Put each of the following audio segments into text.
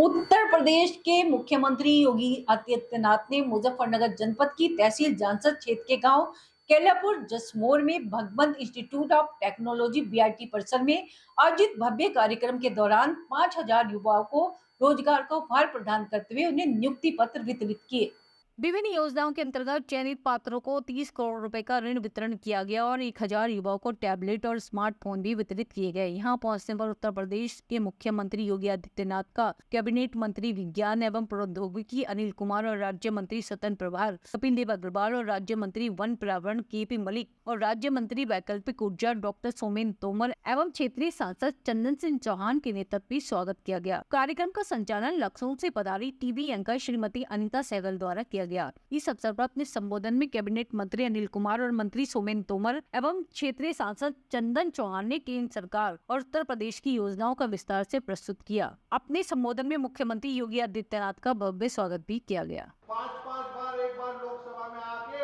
उत्तर प्रदेश के मुख्यमंत्री योगी आदित्यनाथ ने मुजफ्फरनगर जनपद की तहसील जानसर क्षेत्र के गांव केलापुर जसमोर में भगवंत इंस्टीट्यूट ऑफ टेक्नोलॉजी बीआईटी परिसर में आयोजित भव्य कार्यक्रम के दौरान 5,000 युवाओं को रोजगार का उपहार प्रदान करते हुए उन्हें नियुक्ति पत्र वितरित किए। विभिन्न योजनाओं के अंतर्गत चयनित पात्रों को 30 करोड़ रुपए का ऋण वितरण किया गया और 1,000 युवाओं को टैबलेट और स्मार्टफोन भी वितरित किए गए। यहां पहुंचने पर उत्तर प्रदेश के मुख्यमंत्री योगी आदित्यनाथ का कैबिनेट मंत्री विज्ञान एवं प्रौद्योगिकी अनिल कुमार और राज्य मंत्री स्वतंत्र प्रभार कपिल देव अग्रवाल और राज्य मंत्री वन पर्यावरण केपी मलिक और राज्य मंत्री वैकल्पिक ऊर्जा डॉक्टर सोमेन तोमर एवं क्षेत्रीय सांसद चंदन सिंह चौहान के नेतृत्व में स्वागत किया गया। कार्यक्रम का संचालन लखनऊ से पधारी टीवी एंकर श्रीमती अनिता सहगल द्वारा किया गया। इस अवसर पर अपने संबोधन में कैबिनेट मंत्री अनिल कुमार और मंत्री सोमेन तोमर एवं क्षेत्रीय सांसद चंदन चौहान ने केंद्र सरकार और उत्तर प्रदेश की योजनाओं का विस्तार से प्रस्तुत किया। अपने संबोधन में मुख्यमंत्री योगी आदित्यनाथ का भव्य स्वागत भी किया गया। पांच बार एक बार लोकसभा में आके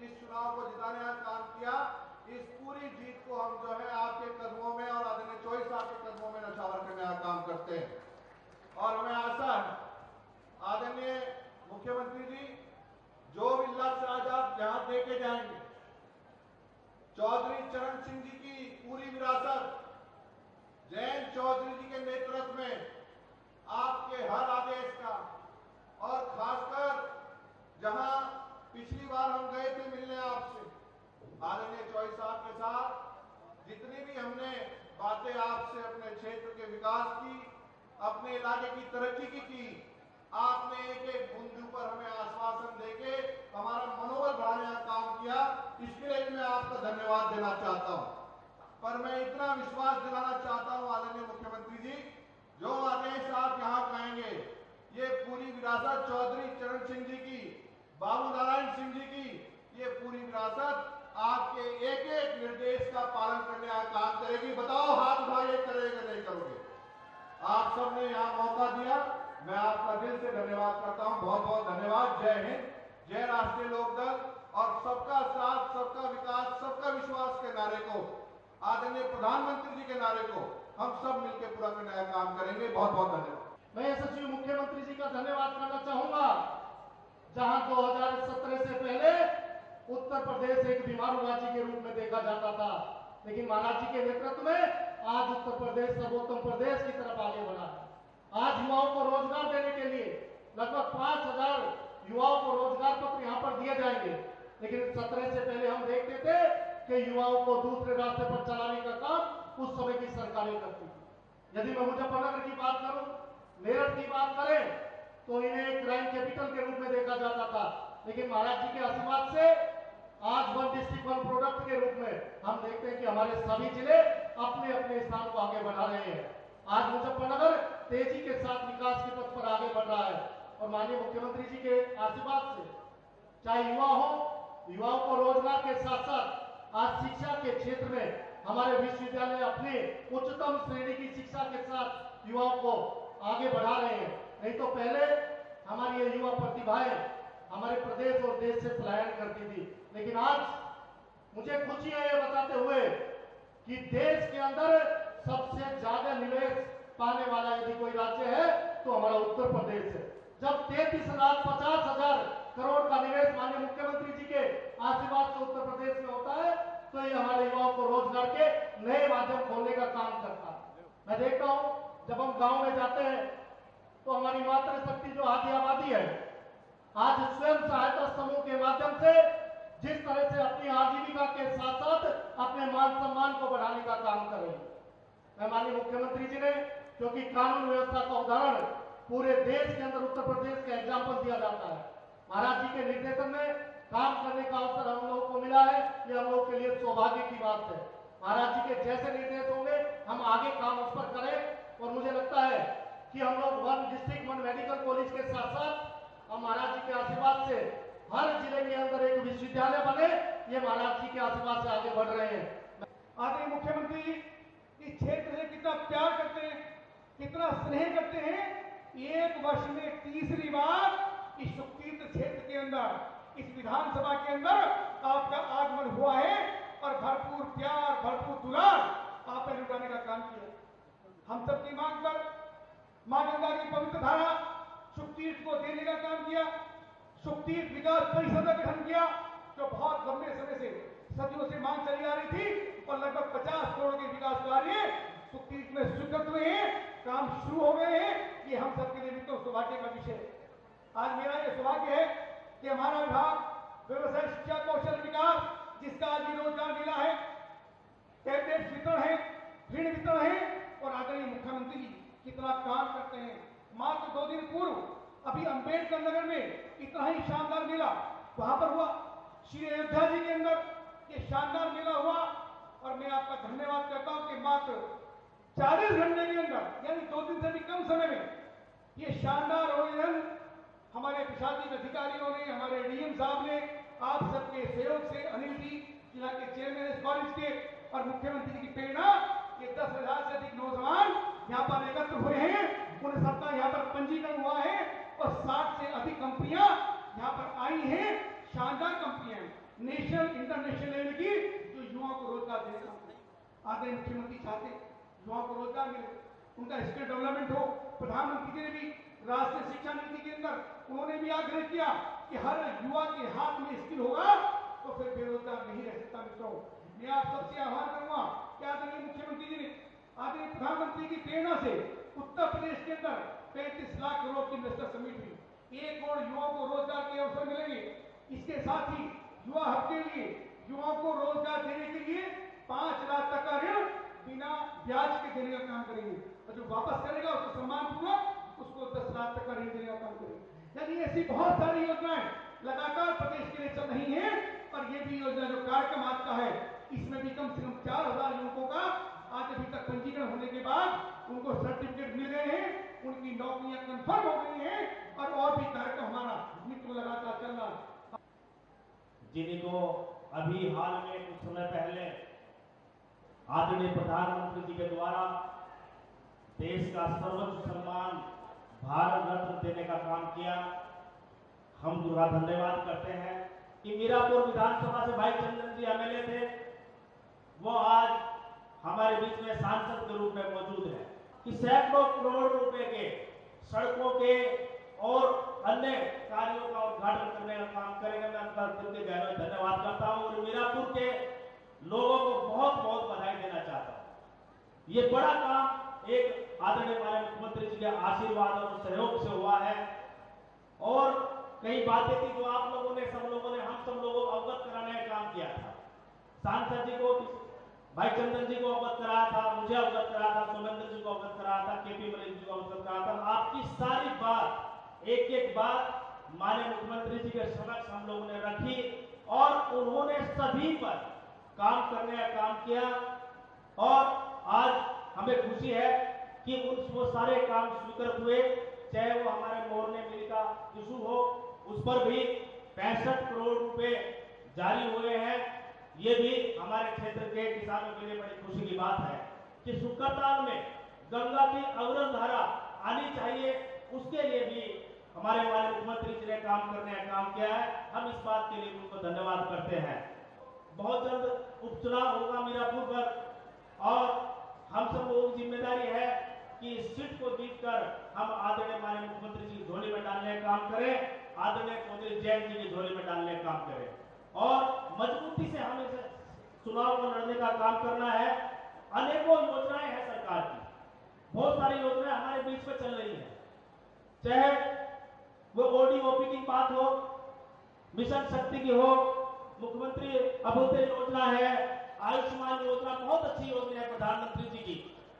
इस चुनाव को जिताने का काम किया। इस पूरी जीत को हम जो है आपके कदमों में और आदरणीय चौहान साहब के कदमों में नछावर करने का काम करते हैं। और हमें आशा है आदरणीय मुख्यमंत्री जी जो भी लक्ष्य आज आप यहाँ देके जाएंगे, चौधरी चरण सिंह जी की पूरी विरासत, जयंत चौधरी जी के नेतृत्व में आपके हर आदेश का, और खासकर जहां पिछली बार हम गए थे मिलने आपसे आदरणीय चौहान साहब के साथ, जितनी भी हमने बातें आपसे अपने क्षेत्र के विकास की, अपने इलाके की तरक्की की, आपने एक एक बिंदु पर हमें आश्वासन देके हमारा मनोबल बढ़ाने का काम किया। इसके लिए मैं आपका धन्यवाद देना चाहता हूं। पर मैं इतना विश्वास दिलाना चाहता हूं आदरणीय मुख्यमंत्री जी, जो आदेश आप यहाँ कहेंगे, ये पूरी विरासत चौधरी चरण सिंह जी की, बाबू नारायण सिंह जी की, ये पूरी विरासत आपके एक एक निर्देश का पालन करने का काम करेगी। बताओ हाथ उठाइए, करेगा नहीं करोगे? आप सबने यहाँ मौका दिया, मैं आपका दिल से धन्यवाद करता हूँ। बहुत बहुत धन्यवाद। जय हिंद, जय राष्ट्रीय लोकदल और सबका साथ, सबका विकास, सबका विश्वास के नारे को, आदरणीय प्रधानमंत्री जी के नारे को हम सब मिलकर पूरा करने का काम करेंगे। बहुत बहुत धन्यवाद। मैं यशस्वी मुख्यमंत्री जी का धन्यवाद करना चाहूंगा। जहां 2017 से पहले उत्तर प्रदेश एक बीमारू राज्य के रूप में देखा जाता था, लेकिन महाराज जी के नेतृत्व में आज उत्तर प्रदेश सर्वोत्तम प्रदेश की तरफ आगे बढ़ा है। आज युवाओं को रोजगार देने के लिए लगभग 5,000 युवाओं को रोजगार पत्र यहाँ पर दिए जाएंगे, लेकिन 17 से पहले हम देखते थे कि युवाओं को दूसरे रास्ते पर चलाने का काम उस समय की सरकारें करती थी। यदि मैं मुजफ्फरनगर की बात करूं, मेरठ की बात करें, तो इन्हें क्राइम कैपिटल के रूप में देखा जाता था, लेकिन महाराज जी के आशीर्वाद से आज वन डिस्ट्रिक्ट वन प्रोडक्ट के रूप में हम देखते हैं कि हमारे सभी जिले अपने अपने स्थान को आगे बढ़ा रहे हैं। आज मुजफ्फरनगर तेजी के साथ विकास के पथ पर आगे बढ़ रहा है और माननीय मुख्यमंत्री जी के आशीर्वाद से चाहे युवा हो, युवाओं को रोजगार के साथ साथ आज शिक्षा के क्षेत्र में हमारे विश्वविद्यालय अपने उच्चतम श्रेणी की शिक्षा के साथ युवाओं को आगे बढ़ा रहे हैं। नहीं तो पहले हमारी ये युवा प्रतिभाएं हमारे प्रदेश और देश से पलायन करती थी, लेकिन आज मुझे खुशी है ये बताते हुए कि देश के अंदर सबसे ज्यादा निवेश पाने वाला यदि कोई राज्य है तो हमारा उत्तर प्रदेश है। जब 33,50,000 करोड़ का निवेश माननीय मुख्यमंत्री जी के आशीर्वाद से उत्तर प्रदेश में होता है, तो ये हमारे युवाओं को रोजगार के नए माध्यम खोलने का काम करता है। मैं देखता हूं जब हम गांव में जाते हैं तो हमारी मातृशक्ति जो आधी आबादी है आज स्वयं सहायता समूह के माध्यम से जिस तरह से अपनी आजीविका के साथ साथ अपने मान सम्मान को बढ़ाने का काम कर रही है। मैं माननीय मुख्यमंत्री जी ने, क्योंकि कानून व्यवस्था का उदाहरण पूरे देश के अंदर उत्तर प्रदेश का एग्जाम्पल दिया जाता है, महाराज जी के निर्देशन में काम करने का अवसर हम लोगों को मिला है, ये हम लोग के लिए सौभाग्य की बात है। महाराज जी के जैसे निर्देश होंगे हम आगे काम उस पर करें और मुझे लगता है कि हम लोग one district one medical college के साथ साथ हम महाराज जी के आशीर्वाद से हर जिले के अंदर एक विश्वविद्यालय बने, ये महाराज जी के आशीर्वाद से आगे बढ़ रहे हैं। आदरणीय मुख्यमंत्री जी इस क्षेत्र से कितना प्यार करते हैं, कितना स्नेह करते हैं। एक वर्ष में तीसरी बार इस सुखतीर्थ क्षेत्र के अंदर, इस विधानसभा के अंदर आपका आगमन हुआ है और भरपूर प्यार, भरपूर दुलार आपने लुटाने का काम किया। हम सबकी मांग पर मां गंगा की पवित्र धारा शुक्तीर्थ को देने का काम किया। शुक्तीर्थ विकास परिषद का गठन किया, जो बहुत लंबे समय से सदियों से मांग चली आ रही थी, और लगभग 50 करोड़ के विकास कार्य शुक्तीर्थ में स्वीकृत हुए हैं, काम शुरू हो गए हैं। ये हम सबके लिए भी तो सौभाग्य का विषय है। आज मेरा ये सौभाग्य है कि हमारा विभाग व्यवसाय शिक्षा कौशल विकास, जिसका आज ये रोजगार मेला है, टैबलेट वितरण है, ऋण वितरण है, और आदरणीय मुख्यमंत्री जी कितना काम करते हैं। मात्र 2 दिन पूर्व अभी अंबेडकर नगर में इतना ही शानदार मेला वहां पर हुआ, श्री अयोध्या जी के अंदर ये शानदार मेला हुआ, और मैं आपका धन्यवाद करता हूं कि मात्र 40 घंटे के अंदर, यानी 2 दिन से भी कम समय में, ये शानदार आयोजन हमारे प्रशासनिक अधिकारियों ने, हमारे डीएम साहब ने, आप सबके सहयोग से, अनिल जी जिला के चेयरमैन इस कॉलेज के, और मुख्यमंत्री जी की प्रेरणा, ये 10,000 से अधिक नौजवान यहाँ पर एकत्र हुए हैं। उन सबका यहाँ पर पंजीकरण हुआ है, और 60 से अधिक कंपनियां यहाँ पर आई हैं। शानदार कंपनियां नेशनल इंटरनेशनल लेवल की, जो युवाओं को रोजगार देने का आदरणीय मुख्यमंत्री चाहते हैं, युवाओं को रोजगार मिले, उनका स्किल डेवलपमेंट हो। प्रधानमंत्री जी ने भी राष्ट्रीय शिक्षा नीति के अंदर उन्होंने भी आग्रह किया कि हर युवा के हाथ में स्किल होगा तो फिर बेरोजगार नहीं रह सकता। मित्रों, मैं आप सबसे आह्वान करूंगा कि आदरणीय मुख्यमंत्री जी ने, आदरणीय प्रधानमंत्री की प्रेरणा से उत्तर प्रदेश के अंदर 35 लाख करोड़ की इन्वेस्टर समिट हुई, 1 करोड़ युवाओं को रोजगार के अवसर मिलेंगे। इसके साथ ही युवा हब के लिए युवाओं को रोजगार देने के लिए 5 लाख तक का ऋण बिना ब्याज के देने का काम करेंगे, और जो वापस करेगा उसको सम्मानपूर्वक उसको 10 लाख तक का ऋण देने का काम करेंगे। यानी ऐसी बहुत सारी योजनाएं लगातार प्रदेश के लिए चल रही हैं, और ये भी योजना जो कार्यक्रम आज का है, इसमें भी कम से कम 4,000 युवकों का आज अभी तक पंजीकरण होने के बाद उनको सर्टिफिकेट मिल गए हैं, उनकी नौकरियां कंफर्म हो गई हैं, और भी कार्यक्रम हमारा मित्र लगातार चल रहा है। जिनको अभी हाल में कुछ समय पहले आदरणीय प्रधानमंत्री जी के द्वारा देश का सर्वोच्च सम्मान भारत रत्न देने का काम किया, हम पूरा धन्यवाद करते हैं कि मीरापुर विधानसभा से भाई चंदन जी एमएलए थे, वो आज हमारे बीच में सांसद के रूप में मौजूद है, कि सैकड़ों करोड़ रुपए के सड़कों के और अन्य कार्यों का उद्घाटन करने का काम करेंगे। मैं उनका दिल के गहरे धन्यवाद करता हूं, और मीरापुर के लोगों को बहुत बहुत बधाई देना चाहता हूं। ये बड़ा काम एक आदरणीय माननीय मुख्यमंत्री जी के आशीर्वाद और सहयोग से हुआ है, और कई बातें थी जो आप लोगों ने, सब लोगों ने, हम सब लोगों को अवगत कराने का काम किया था। सांसद जी को, भाई चंदन जी को अवगत कराया था, मुझे अवगत कराया था, सोमेंद्र जी को अवगत कराया था, केपी मलिक जी को अवगत कराया था। आपकी सारी बात, एक एक बात माननीय मुख्यमंत्री जी के समक्ष हम लोगों ने रखी, और उन्होंने सभी पर काम करने का काम किया, और आज हमें खुशी है कि वो सारे काम स्वीकृत हुए। चाहे वो हमारे मोरने मिल का इशू हो, उस पर भी 65 करोड़ रुपए जारी हुए हैं। ये भी हमारे क्षेत्र के किसानों के लिए बड़ी खुशी की बात है कि सुक्करताल में गंगा की अविरल धारा आनी चाहिए, उसके लिए भी हमारे माननीय मुख्यमंत्री जी ने काम करने का काम किया है। हम इस बात के लिए उनको धन्यवाद करते हैं। बहुत जल्द उपचुनाव होगा मीरापुर पर, और हम सब लोगों की जिम्मेदारी है कि इस सीट को जीतकर हम आदरणीय माननीय मुख्यमंत्री जी की झोली में डालने का काम करें, आदरणीय चौधरी जैन जी की झोली में डालने का काम करें, और मजबूती से हमें चुनाव को लड़ने का काम करना है। अनेकों योजनाएं हैं सरकार की, बहुत सारी योजनाएं हमारे बीच में चल रही है, चाहे वो ओडीओपी की बात हो, मिशन शक्ति की हो, मुख्यमंत्री अभ्युदय योजना है, आयुष्मान योजना बहुत अच्छी योजना है प्रधानमंत्री जी की।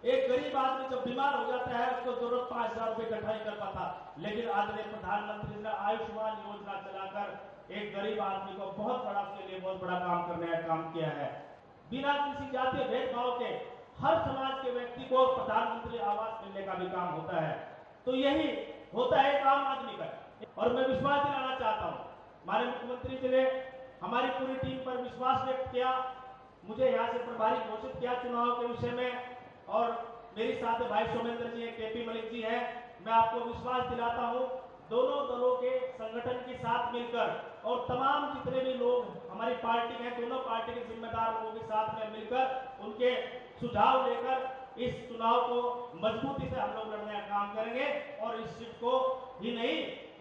एक गरीब आदमी जब बीमार हो जाता है, उसको जरूरत 5,000 रुपए इकट्ठा नहीं कर पाता, लेकिन आदरणीय प्रधानमंत्री ने आयुष्मान योजना चलाकर एक गरीब आदमी को बहुत बड़ा, उसके लिए बहुत बड़ा काम करने का काम किया है। बिना किसी जातीय भेदभाव के हर समाज के व्यक्ति को प्रधानमंत्री आवास मिलने का भी काम होता है। तो यही होता है एक आम आदमी का, और मैं विश्वास दिलाना चाहता हूँ, माननीय मुख्यमंत्री जी ने हमारी पूरी टीम पर विश्वास व्यक्त किया, मुझे यहाँ से प्रभारी घोषित किया चुनाव के विषय में, और मेरे साथ भाई सोमेंद्र जी हैं, केपी मलिक जी हैं। मैं आपको विश्वास दिलाता हूँ, दोनों दलों के संगठन के साथ मिलकर, और तमाम जितने भी लोग हमारी पार्टी हैं, दोनों पार्टी के जिम्मेदार लोगों के साथ में मिलकर, उनके सुझाव लेकर इस चुनाव को मजबूती से हम लोग लड़ने का काम करेंगे और इस सीट को ही नहीं,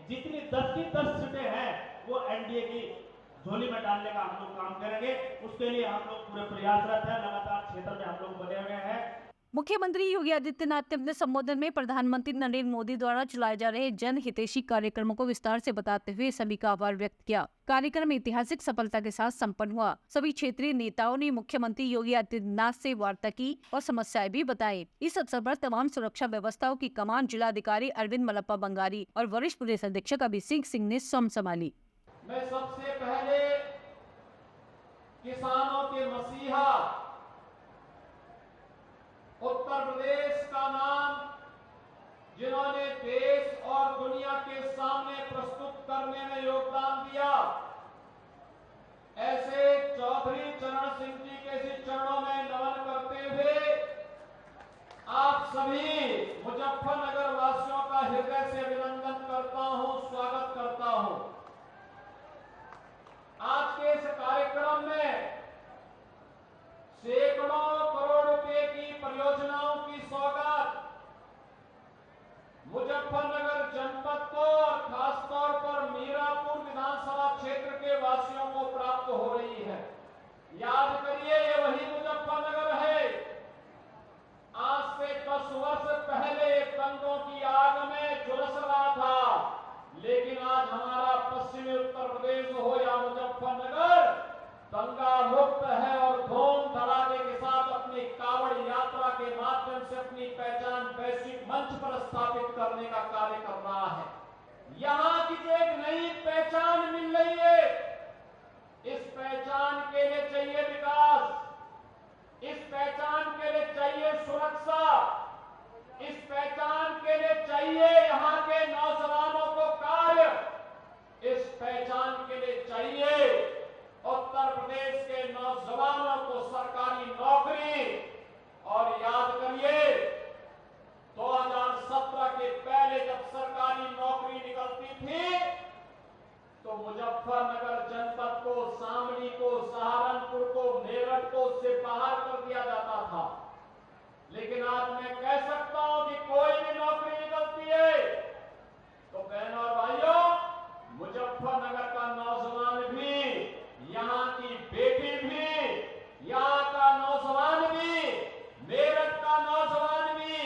जितनी 10 की 10 सीटें हैं वो एनडीए की झोली में डालने का हम लोग काम करेंगे। उसके लिए हम लोग पूरे प्रयासरत हैं, लगातार क्षेत्र में हम लोग बने हुए हैं। मुख्यमंत्री योगी आदित्यनाथ ने अपने संबोधन में प्रधानमंत्री नरेंद्र मोदी द्वारा चलाए जा रहे जन हितैषी कार्यक्रमों को विस्तार से बताते हुए सभी का आभार व्यक्त किया। कार्यक्रम ऐतिहासिक सफलता के साथ संपन्न हुआ। सभी क्षेत्रीय नेताओं ने मुख्यमंत्री योगी आदित्यनाथ से वार्ता की और समस्याएं भी बताई। इस अवसर पर तमाम सुरक्षा व्यवस्थाओं की कमान जिलाधिकारी अरविंद मलप्पा बंगारी और वरिष्ठ पुलिस अधीक्षक अभिषेक सिंह ने संभाली। मैं सबसे पहले किसानों के मसीहा उत्तर प्रदेश का नाम जिन्होंने देश और दुनिया के सामने प्रस्तुत करने में योगदान दिया, ऐसे चौधरी चरण सिंह जी के चरणों में नमन करते हुए आप सभी मुजफ्फरनगर वासियों का हृदय से अभिनंदन करता हूं, स्वागत करता हूं। आज के इस कार्यक्रम में सैकड़ों करोड़ रुपए की परियोजनाओं की सौगात मुजफ्फरनगर जनपद को और खासतौर पर मीरापुर विधानसभा क्षेत्र के वासियों को प्राप्त हो रही है। याद करिए, ये वही मुजफ्फरनगर है आज से 10 वर्ष पहले दंगों की आग में झुलस रहा था, लेकिन आज हमारा पश्चिमी उत्तर प्रदेश हो या मुजफ्फरनगर दंगा मुक्त है और धूम धड़ाके के साथ अपनी कावड़ यात्रा के माध्यम से अपनी पहचान वैश्विक मंच पर स्थापित करने का कार्य कर रहा है। यहाँ की जो एक नई पहचान मिल रही है, इस पहचान के लिए चाहिए विकास, इस पहचान के लिए चाहिए सुरक्षा, इस पहचान के लिए चाहिए यहाँ के नौजवानों को कार्य, इस पहचान के लिए चाहिए उत्तर प्रदेश के नौजवानों को सरकारी नौकरी। और याद करिए, 2017 के पहले जब सरकारी नौकरी निकलती थी तो मुजफ्फरनगर जनपद को, शामली को, सहारनपुर को, मेरठ को उससे बाहर कर दिया जाता था। लेकिन आज मैं कह सकता हूं कि कोई भी नौकरी निकलती है तो बहनों और भाइयों, मुजफ्फरनगर का नौजवान भी, यहाँ की बेटी भी, यहाँ का नौजवान भी, मेरठ का नौजवान भी,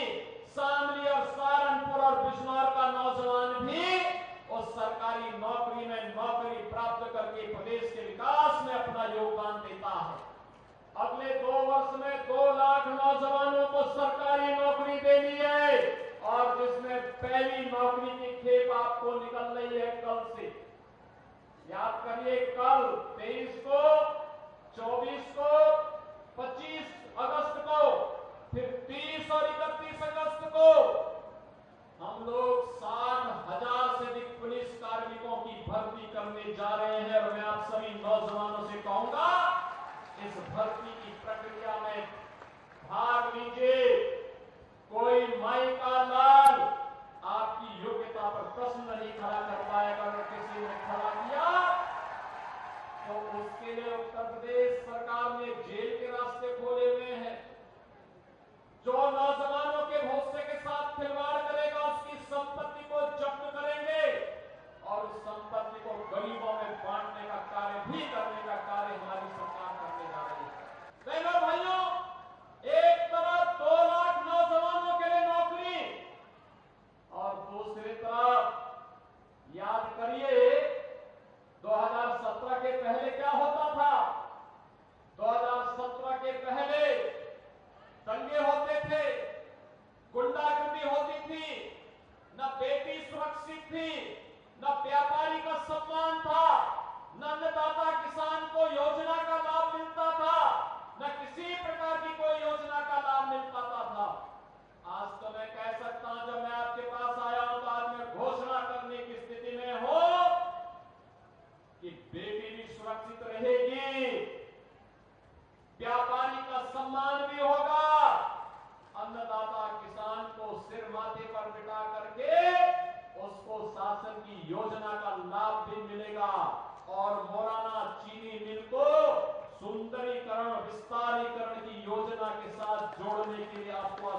शामली और सहारनपुर और बिजनौर का नौजवान भी उस सरकारी नौकरी में नौकरी प्राप्त करके प्रदेश के विकास में अपना योगदान देता है। अगले 2 वर्ष में 2 लाख नौजवानों को सरकारी नौकरी देनी है और जिसमें पहली नौकरी की खेप आपको निकल रही है कल से। याद करिए, कल 23 को, 24 को, 25 अगस्त को, फिर 30 और 31 अगस्त को हम लोग 60,000 से अधिक पुलिस कार्मिकों की भर्ती करने जा रहे हैं। और मैं आप सभी नौजवानों से कहूंगा, इस भर्ती की प्रक्रिया में भाग लीजिए। कोई माई का लाल आपकी योग्यता पर प्रश्न नहीं खड़ा कर पाएगा। अगर किसी ने खड़ा किया तो उसके लिए उत्तर प्रदेश सरकार ने जेल के रास्ते खोले हुए हैं। जो नौजवानों के भरोसे के साथ खिलवाड़ करेगा उसकी संपत्ति को जब्त करेंगे और उस संपत्ति को गरीबों में बांटने का कार्य भी करने का कार्य हमारी सरकार करने जा रही है। बहनों भाइयों, एक तरफ 2 लाख नौजवानों के लिए नौकरी और दूसरी तरफ याद करिए 2017 के पहले क्या होता था। 2017 के पहले दंगे होते थे, गुंडागर्दी होती थी, न बेटी सुरक्षित थी, न व्यापारी का सम्मान था, न अन्नदाता किसान को योजना का लाभ मिलता था, न किसी प्रकार की कोई योजना का लाभ मिल पाता था। आज तो मैं कह सकता हूं, जब मैं आपके पास आया हूं तो आज मैं घोषणा करने की स्थिति में हूं कि बेटी भी सुरक्षित रहेगी, व्यापारी का सम्मान भी होगा, अन्नदाता किसान को सिर माथे पर बिठा करके उसको शासन की योजना का लाभ भी मिलेगा और मोराना चीनी मिल को सुंदरीकरण, विस्तारीकरण की योजना के साथ जोड़ने के लिए आपको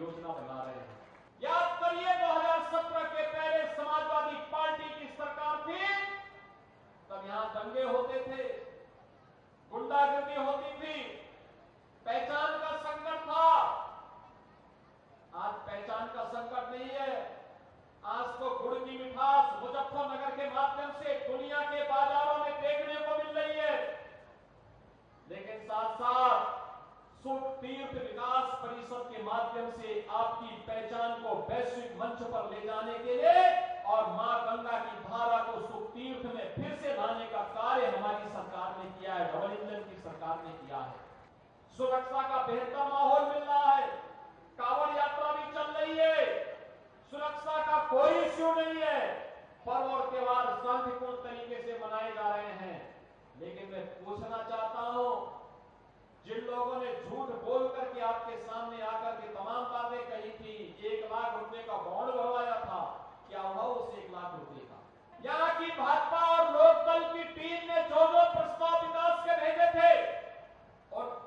योजना बना रहे हैं। याद करिए 2017 के पहले समाजवादी पार्टी की सरकार थी, तब यहां दंगे होते थे, गुंडागर्दी होती थी, पहचान का संकट था। आज पहचान का संकट नहीं है। आज तो गुड़ की मिठास मुजफ्फरनगर के माध्यम से दुनिया के बाजारों में देखने को मिल रही है। लेकिन साथ साथ सुख तीर्थ विकास परिषद के माध्यम से आपकी पहचान को वैश्विक मंच पर ले जाने के लिए और मां गंगा की धारा को सुख तीर्थ में फिर से लाने का कार्य हमारी सरकार ने किया है, डबल इंजन की सरकार ने किया है। सुरक्षा का बेहतर माहौल मिल रहा है, कांवड़ यात्रा भी चल रही है, सुरक्षा का कोई इश्यू नहीं है, पर्व और त्योहार शांतिपूर्ण तरीके से मनाए जा रहे हैं। लेकिन मैं पूछना चाहता हूं, जिन लोगों ने झूठ बोल करके आपके सामने आकर के तमाम बातें कही थी, 1 लाख रुपए का बॉन्ड भरवाया था, क्या हुआ उस 1 लाख रुपए का? यहाँ की भाजपा और लोकदल की टीम ने जो प्रस्ताव विकास के भेजे थे और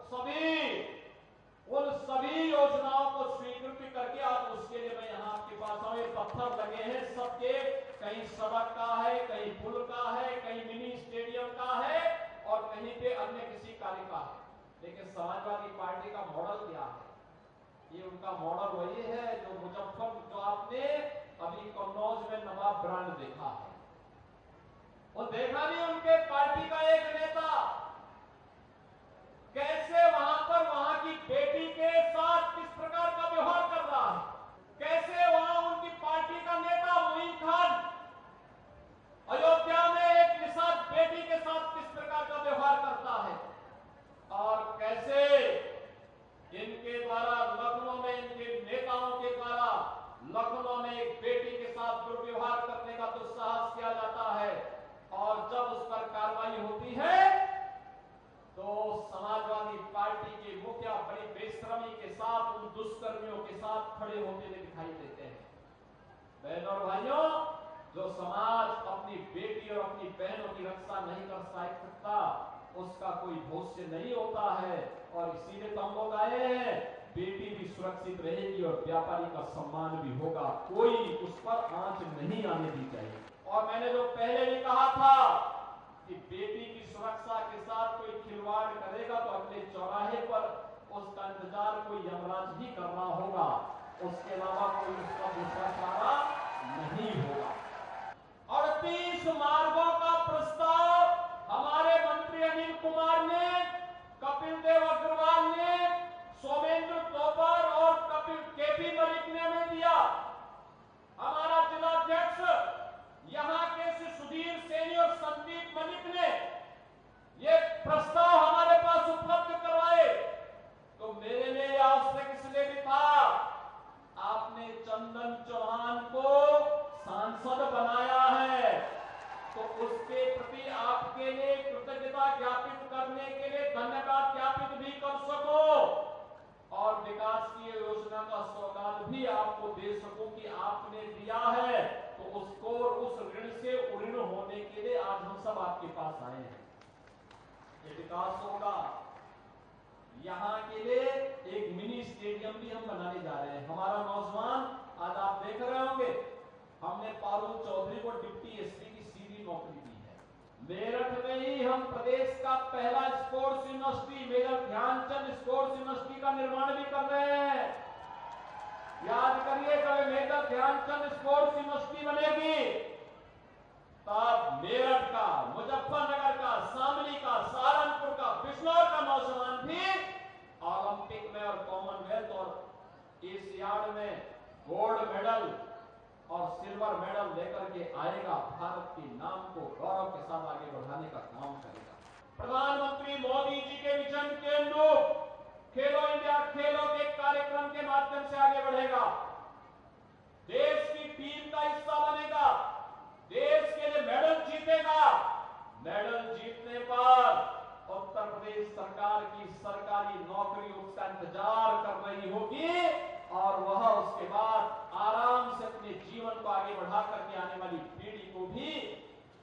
उन सभी योजनाओं को स्वीकृति करके आज उसके लिए मैं यहाँ आपके पास आऊं। पत्थर लगे हैं सबके, कहीं सड़क का है, कहीं पुल का है, कहीं मिनी स्टेडियम का है और कहीं पे अन्य किसी कार्य का है। लेकिन समाजवादी पार्टी का मॉडल क्या है? ये उनका मॉडल वही है जो आपने अभी कन्नौज में नवाब ब्रांड देखा है। वो देखा नहीं उनके पार्टी का एक नेता कैसे वहां की बेटी के साथ किस प्रकार का व्यवहार कर रहा है, कैसे वहां उनकी पार्टी का नेता मोइन खान अयोध्या में एक निषाद बेटी के साथ किस प्रकार का व्यवहार करता है और कैसे इनके द्वारा लखनऊ में, इनके नेताओं के द्वारा लखनऊ में एक बेटी के साथ दुर्व्यवहार करने का दुस्साहस किया जाता है और जब उस पर कार्रवाई होती है तो समाजवादी पार्टी के मुखिया बड़ी बेशर्मी के साथ उन दुष्कर्मियों के साथ खड़े होते हुए दिखाई देते हैं। बहनों और भाइयों, जो समाज अपनी बेटी और अपनी बहनों की रक्षा नहीं कर सकता उसका कोई भविष्य नहीं होता है और इसीलिए तो हम लोग आए हैं। बेटी भी सुरक्षित रहेगी और व्यापारी का सम्मान भी होगा, कोई उस पर आंच नहीं आने दी चाहिए। और मैंने जो पहले भी कहा था कि बेटी की सुरक्षा के साथ कोई खिलवाड़ करेगा तो अगले चौराहे पर उसका इंतजार कोई यमराज ही कर रहा होगा, उसके अलावा कोई उसका दूसरा चारा नहीं होगा। 38 मार्गों का प्रस्ताव हमारे मंत्री अनिल कुमार ने, कपिल देव अग्रवाल ने, सोमेंद्र तोमर और केपी मलिक ने हमें दिया। हमारा जिलाध्यक्ष यहाँ के सुधीर सैनी और संदीप मलिक ने ये प्रस्ताव हमारे पास उपलब्ध करवाए। तो मेरे लिए आवश्यक इसलिए भी था, आपने चंदन चौहान को सांसद बनाया है तो उसके प्रति आपके लिए कृतज्ञता ज्ञापित करने के लिए धन्यवाद ज्ञापित भी कर सको और विकास की योजना का सौगात भी आपको दे सकूं कि आपने दिया है तो उसको उस ऋण से उऋण होने के लिए आज हम सब आपके पास आए हैं। ये विकास होगा। यहाँ के लिए एक मिनी स्टेडियम भी हम बनाने जा रहे हैं। हमारा नौजवान, आज आप देख रहे होंगे, हमने पारुल चौधरी को डिप्टी एसपी की सीधी नौकरी दी है। मेरठ में ही हम प्रदेश का पहला sports university, major Dhyanchand sports university का निर्माण भी कर रहे हैं। याद करिए, जब मेजर ध्यानचंद स्पोर्ट्स यूनिवर्सिटी बनेगी तब मेरठ का, मुजफ्फरनगर का, शामली का, सहारनपुर का, बिजनौर का नौजवान भी ओलंपिक में और कॉमनवेल्थ और एशियाड में गोल्ड मेडल और सिल्वर मेडल लेकर के आएगा, भारत के नाम को गौरव के साथ आगे बढ़ाने का काम करेगा। प्रधानमंत्री मोदी जी के विजन के अनुरूप खेलो इंडिया खेलों के कार्यक्रम के माध्यम से आगे बढ़ेगा, देश की टीम का हिस्सा बनेगा, देश के लिए मेडल जीतेगा। मेडल जीतने पर उत्तर प्रदेश सरकार की सरकारी नौकरी उसका इंतजार कर रही होगी और वह उसके बाद आराम से अपने जीवन को आगे बढ़ा करके आने वाली पीढ़ी को भी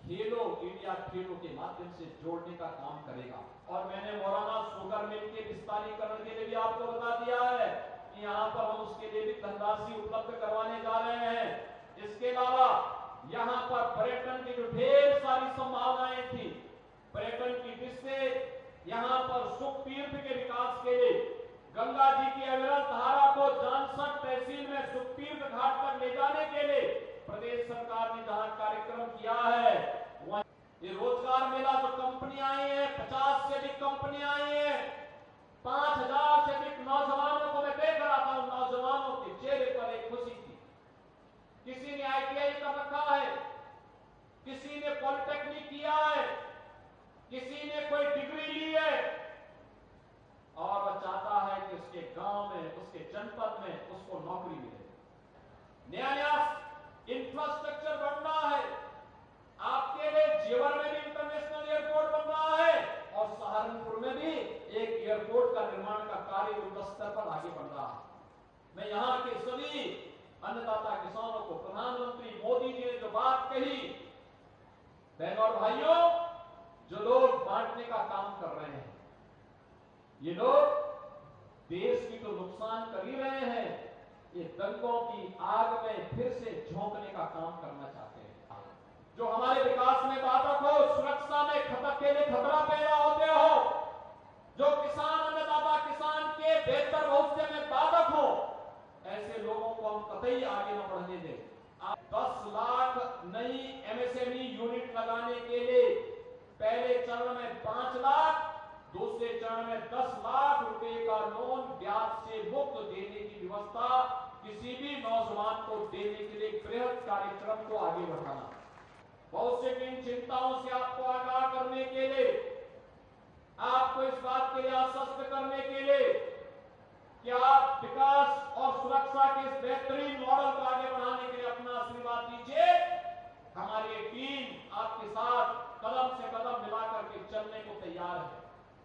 खेलो इंडिया खेलों के माध्यम से जोड़ने का काम करेगा। और मैंने मौलाना शुगर मिल के विस्तारीकरण के लिए भी आपको बता दिया है। कि यहाँ पर हम उसके लिए भी धनराशि उपलब्ध करवाने जा रहे हैं। इसके अलावा यहाँ पर पर्यटन की जो ढेर सारी संभावनाएं थी, पर्यटन की दृष्टि यहाँ पर सुख तीर्थ के विकास के लिए गंगा जी की अविरल धारा को जानसठ तहसील में सुख तीर्थ घाट तक ले जाने के लिए प्रदेश सरकार ने जहां कार्यक्रम किया है, वहां ये रोजगार मेला जो कंपनियां आई है, 50 से अधिक कंपनियां आई है, 5000 से अधिक नौजवानों को मैं देख रहा था। उन नौजवानों के चेहरे पर एक खुशी थी। किसी ने ITI कर रखा है, किसी ने पॉलिटेक्निक किया है, किसी ने कोई डिग्री ली है और वह चाहता है कि उसके गांव में, उसके जनपद में उसको नौकरी मिले। नया नया इंफ्रास्ट्रक्चर बन रहा है। आपके लिए जेवर में भी इंटरनेशनल एयरपोर्ट बन रहा है और सहारनपुर में भी एक एयरपोर्ट का निर्माण का कार्य युद्ध स्तर पर आगे बढ़ रहा है। मैं यहाँ के सभी अन्नदाता किसानों को प्रधानमंत्री मोदी जी ने जो बात कही, बहनों और भाइयों, जो लोग बांटने का काम कर रहे हैं, ये लोग देश की तो नुकसान कर ही रहे हैं, ये दंगों की आग में फिर से झोंकने का काम करना चाहते हैं। जो हमारे विकास में बाधक हो, सुरक्षा में खतरे के लिए खतरा पैदा होते हो, जो किसान अन्नदाता किसान के बेहतर भविष्य में बाधक हो, ऐसे लोगों को हम कतई आगे न बढ़ने दें। आप 10 लाख नई MSME यूनिट लगाने के लिए पहले चरण में 5 लाख, दूसरे चरण में 10 लाख रुपए का लोन ब्याज से मुक्त देने की व्यवस्था किसी भी नौजवान को देने के लिए बृहद कार्यक्रम को आगे बढ़ाना। भविष्य की इन चिंताओं से आपको आगाह करने के लिए